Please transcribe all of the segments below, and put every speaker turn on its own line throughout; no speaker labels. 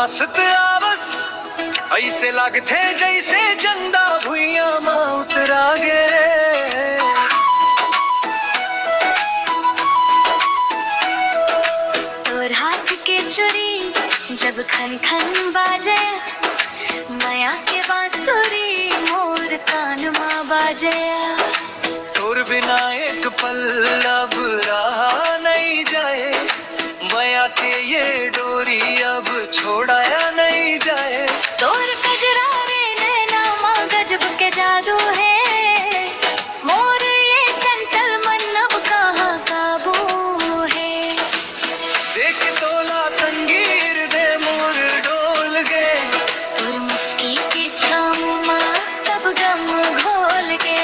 वास्ते आवस ऐसे लगते जैसे चंदा भुइया माँ उतरा गे।
तोर हाथ के चूड़ी जब खन खन बाजे, माया के बांसुरी मोर कान माँ बाजे।
तोर बिना एक पल अब रहा नहीं जाए, माया के ये डोरी अब छोड़ाया नहीं जाए।
तोर कजरा रे नैना माँ गजब के जादू है, मोर ये चंचल मन अब कहाँ काबू है।
देख तोला संगीर दे मोर डोल गे,
तोर मुस्की की छाँव माँ सब गम घोल गे।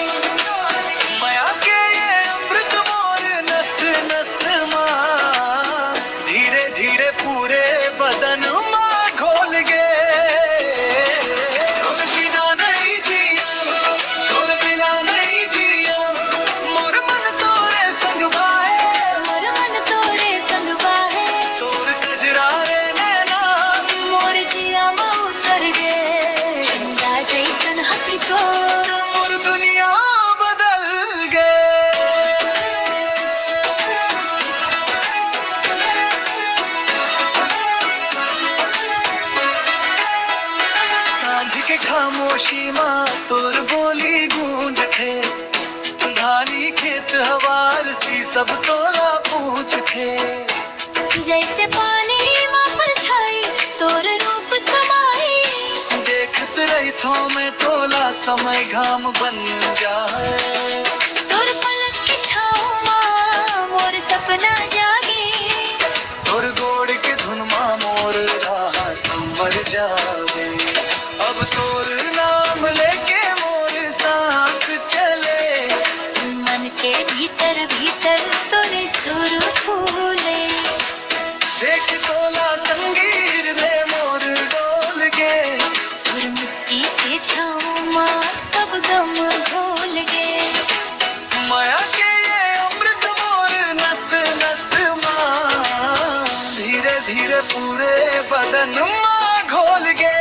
माया के ये अमृत मोर नस नस माँ धीरे धीरे पूरे बदन माँ घोल गे। तोर बिना नहीं जिया, तोर बिना नहीं जिया, मोर मन तोरे संग बाहे,
मोर मन तोरे संग बाहे।
तोर कजरा रे नैना
मोर जिया माँ उतर गे, चंदा जैसन हंसी तोर
मोर दुनिया बदल गे। सांझ के खामोशी माँ तोर बोली गूंज थे, धानी खेत हवार सी सब तोला पूछ थे।
जैसे पानी माँ परछाई तोर रूप समाई।
देखत रही थो मैं तोला समय घाम बन जाए।
तोर पलक की छाँव माँ मोर सपना जागी।
तोर गोड़ के धुन माँ मोर राह संवर जावे। अब तोर नाम लेके मोर सांस चले,
मन के भीतर भीतर तोरे सुर फूले।
देख तोला संगीर दे मोर डोल गे,
तोर मुस्की के छाँव माँ सब गम घोल गे।
माया के ये अमृत मोर नस नस माँ धीरे धीरे पूरे बदन माँ घोल गे।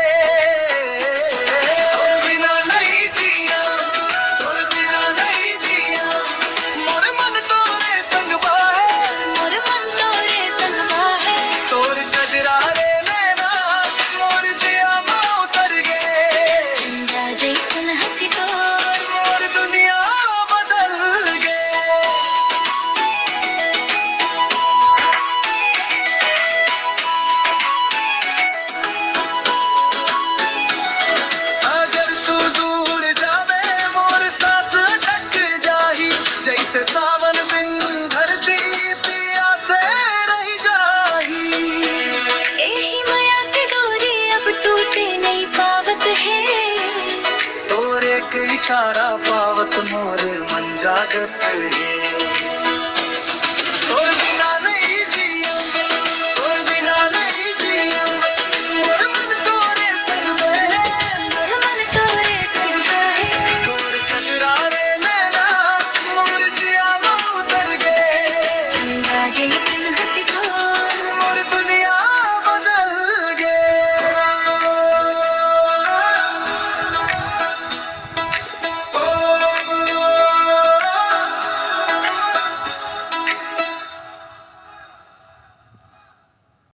तोर बिना नहीं जिया, तोर बिना नहीं जिया, मोर मन तोरे संग बाहे,
मोर मन तोरे संग बाहे।
तोर कजरा रे नैना मोर जिया माँ उतर गे।
चंदा जैसन हंसी तोर
मोर दुनिया बदल गे। अगर तू दूर जावे मोर सांस ढक जाही, जैसे सावन बिन धरती पिया से रही जाही।
एही माया के डोरी अब टूटे नहीं पावत है।
तोरे के इशारा पावत मोर मन जागत है।